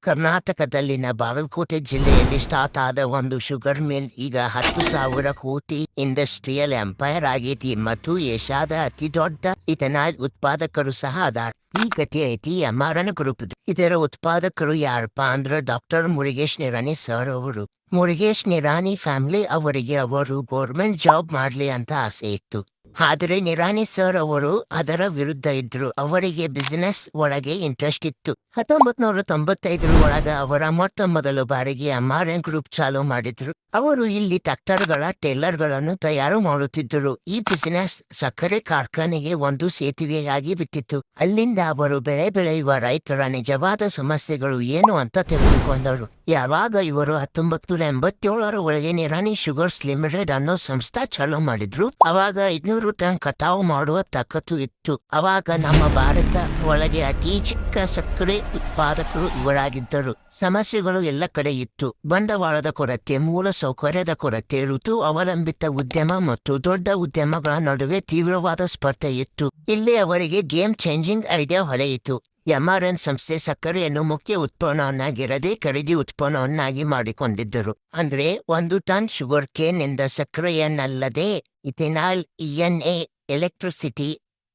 ಕರ್ನಾಟಕದಲ್ಲಿನ ಬಾಗಲಕೋಟೆ ಜಿಲ್ಲೆಯಲ್ಲಿ ಸ್ಟಾರ್ಟ್ ಆದ ಒಂದು ಶುಗರ್ ಮಿಲ್ ಈಗ 10,000 ಕೋಟಿ ಇಂಡಸ್ಟ್ರಿಯಲ್ ಎಂಪೈರ್ ಆಗೈತಿ ಮತ್ತು ಏಷ್ಯಾದ ಅತಿ ದೊಡ್ಡ ಇಥನಾಲ್ ಉತ್ಪಾದಕರು ಸಹ ಅದಾರ. ಈ ಕಥೆ ಐತಿ ಎಂ.ಆರ್.ಎನ್. ಗ್ರೂಪ್. ಇದರ ಉತ್ಪಾದಕರು ಯಾರಪ್ಪ ಅಂದ್ರ ಡಾಕ್ಟರ್ ಮುರುಗೇಶ್ ನಿರಾಣಿ ಸರ್ ಅವರು. ಮುರುಗೇಶ್ ನಿರಾಣಿ ಫ್ಯಾಮಿಲಿ ಅವರಿಗೆ ಅವರು ಗೌರ್ಮೆಂಟ್ ಜಾಬ್ ಮಾಡ್ಲಿ ಅಂತ ಆಸೆ ಇತ್ತು. ಆದರೆ ನಿರಾಣಿ ಸರ್ ಅವರು ಅದರ ವಿರುದ್ಧ ಇದ್ರು. ಅವರಿಗೆ ಬಿಸಿನೆಸ್ ಒಳಗೆ ಇಂಟ್ರೆಸ್ಟ್ ಇತ್ತು. 1995 ಒಳಗ ಅವರ ಮೊದಲ ಬಾರಿಗೆ ಎಂ.ಆರ್.ಎನ್. ಗ್ರೂಪ್ ಚಾಲೂ ಮಾಡಿದ್ರು. ಅವರು ಇಲ್ಲಿ ಟ್ರ್ಯಾಕ್ಟರ್ಗಳ ಟೇಲರ್ಗಳನ್ನು ತಯಾರು ಮಾಡುತ್ತಿದ್ದರು. ಈ ಬಿಸಿನೆಸ್ ಸಕ್ಕರೆ ಕಾರ್ಖಾನೆಗೆ ಒಂದು ಸೇತುವೆಯಾಗಿ ಬಿಟ್ಟಿತ್ತು. ಅಲ್ಲಿಂದ ಅವರು ಬೆಳೆಯುವ ರೈತರ ನಿಜವಾದ ಸಮಸ್ಯೆಗಳು ಏನು ಅಂತ ತಿಳಿದುಕೊಂಡರು. ಯಾವಾಗ ಇವರು 1987 ಒಳಗೆ ನಿರಾಣಿ ಶುಗರ್ಸ್ ಲಿಮಿಟೆಡ್ ಅನ್ನೋ ಸಂಸ್ಥೆ ಚಾಲೂ ಮಾಡಿದ್ರು, ಅವಾಗ 500 ಟನ್ ಕಟಾವು ಮಾಡುವ ತಾಕತ್ತು ಇತ್ತು. ಅವಾಗ ನಮ್ಮ ಭಾರತ ಒಳಗೆ ಅತಿ ಚಿಕ್ಕ ಸಕ್ಕರೆ ಉತ್ಪಾದಕರು ಇವರಾಗಿದ್ದರು. ಸಮಸ್ಯೆಗಳು ಎಲ್ಲ ಕಡೆ ಇತ್ತು. ಬಂಡವಾಳದ ಕೊರತೆ, ಮೂಲ ಸೌಕರ್ಯದ ಕೊರತೆ, ಋತು ಅವಲಂಬಿತ ಉದ್ಯಮ ಮತ್ತು ದೊಡ್ಡ ಉದ್ಯಮಗಳ ನಡುವೆ ತೀವ್ರವಾದ ಸ್ಪರ್ಧೆ ಇತ್ತು. ಇಲ್ಲಿ ಅವರಿಗೆ ಗೇಮ್ ಚೇಂಜಿಂಗ್ ಐಡಿಯಾ ಹೊಳೆಯಿತು. ಎಂ.ಆರ್.ಎನ್. ಸಂಸ್ಥೆ ಸಕ್ಕರೆಯನ್ನು ಮುಖ್ಯ ಉತ್ಪನ್ನವನ್ನಾಗಿರದೆ ಖರೀದಿ ಉತ್ಪನ್ನವನ್ನಾಗಿ ಮಾಡಿಕೊಂಡಿದ್ದರು. ಅಂದ್ರೆ 1 ಟನ್ ಶುಗರ್ ಕೇನ್ ನಿಂದ ಸಕ್ಕರೆಯನ್ನಲ್ಲದೆ ಇಥೆನಾಲ್, ಇ.ಎನ್.ಎ, ಎಲೆಕ್ಟ್ರಿಸಿಟಿ,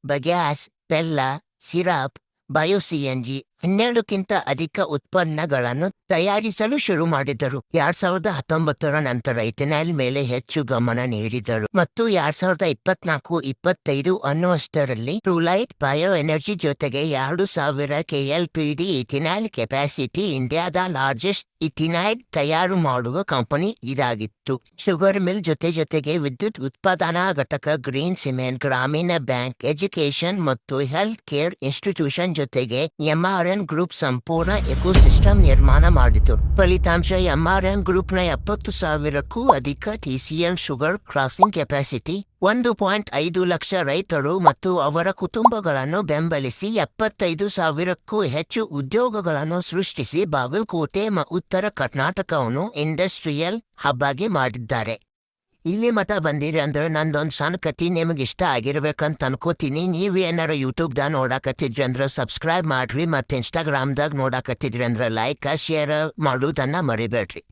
ಬಗ್ಯಾಸ್, ಬೆಲ್ಲ, ಸಿರಪ್, ಬಯೋ CNG 12ಕ್ಕಿಂತ ಅಧಿಕ ಉತ್ಪನ್ನಗಳನ್ನು ತಯಾರಿಸಲು ಶುರು ಮಾಡಿದರು. 2019 ನಂತರ ಇಥೆನಾಲ್ ಮೇಲೆ ಹೆಚ್ಚು ಗಮನ ನೀಡಿದರು ಮತ್ತು 2024-25 ಅನ್ನುವಷ್ಟರಲ್ಲಿ ಟ್ರೂಲೈಟ್ ಬಯೋ ಎನರ್ಜಿ ಜೊತೆಗೆ 2,000 KLPD ಇಥೆನಾಲ್ ಕೆಪಾಸಿಟಿ ಇಂಡಿಯಾದ ಲಾರ್ಜೆಸ್ಟ್ ಇಥೆನಾಲ್ ತಯಾರು ಮಾಡುವ ಕಂಪನಿ ಇದಾಗಿತ್ತು. ಶುಗರ್ ಮಿಲ್ ಜೊತೆಗೆ ವಿದ್ಯುತ್ ಉತ್ಪಾದನಾ ಘಟಕ, ಗ್ರೀನ್ ಸಿಮೆಂಟ್, ಗ್ರಾಮೀಣ ಬ್ಯಾಂಕ್, ಎಜುಕೇಶನ್ ಮತ್ತು ಹೆಲ್ತ್ ಕೇರ್ ಇನ್ಸ್ಟಿಟ್ಯೂಷನ್ ಜೊತೆಗೆ ಎಂ.ಆರ್.ಎನ್. ಗ್ರೂಪ್ ಸಂಪೂರ್ಣ ಎಕೋಸಿಸ್ಟಮ್ ನಿರ್ಮಾಣ ಮಾಡಿತು. ಫಲಿತಾಂಶ ಎಂ.ಆರ್.ಎನ್. ಗ್ರೂಪ್ನ 70,000ಕ್ಕೂ ಅಧಿಕ TCL sugar crossing capacity, 1.5 lakh ರೈತರು ಮತ್ತು ಅವರ ಕುಟುಂಬಗಳನ್ನು ಬೆಂಬಲಿಸಿ 75,000ಕ್ಕೂ ಹೆಚ್ಚು ಉದ್ಯೋಗಗಳನ್ನು ಸೃಷ್ಟಿಸಿ ಬಾಗಲಕೋಟೆ ಉತ್ತರ ಕರ್ನಾಟಕವನ್ನು ಇಂಡಸ್ಟ್ರಿಯಲ್ ಹಬ್ ಆಗಿ ಮಾಡಿದ್ದಾರೆ. ಇಲ್ಲಿ ಮಠ ಬಂದಿರಿ ಅಂದ್ರೆ ನಂದೊಂದು ಸಣ್ಣ ಕಥೆ ನಿಮಗೆ ಇಷ್ಟ ಆಗಿರ್ಬೇಕಂತ ಅನ್ಕೋತೀನಿ. ನೀವು ಏನಾರ ಯೂಟ್ಯೂಬ್ದಾಗ ನೋಡಾಕತ್ತಿದ್ರಿ ಅಂದ್ರೆ ಸಬ್ಸ್ಕ್ರೈಬ್ ಮಾಡ್ರಿ ಮತ್ತು ಇನ್ಸ್ಟಾಗ್ರಾಮ್ದಾಗ ನೋಡಾಕತ್ತಿದ್ರಿ ಅಂದ್ರೆ ಲೈಕ್ ಶೇರ್ ಮಾಡೋದನ್ನ ಮರಿಬೇಡ್ರಿ.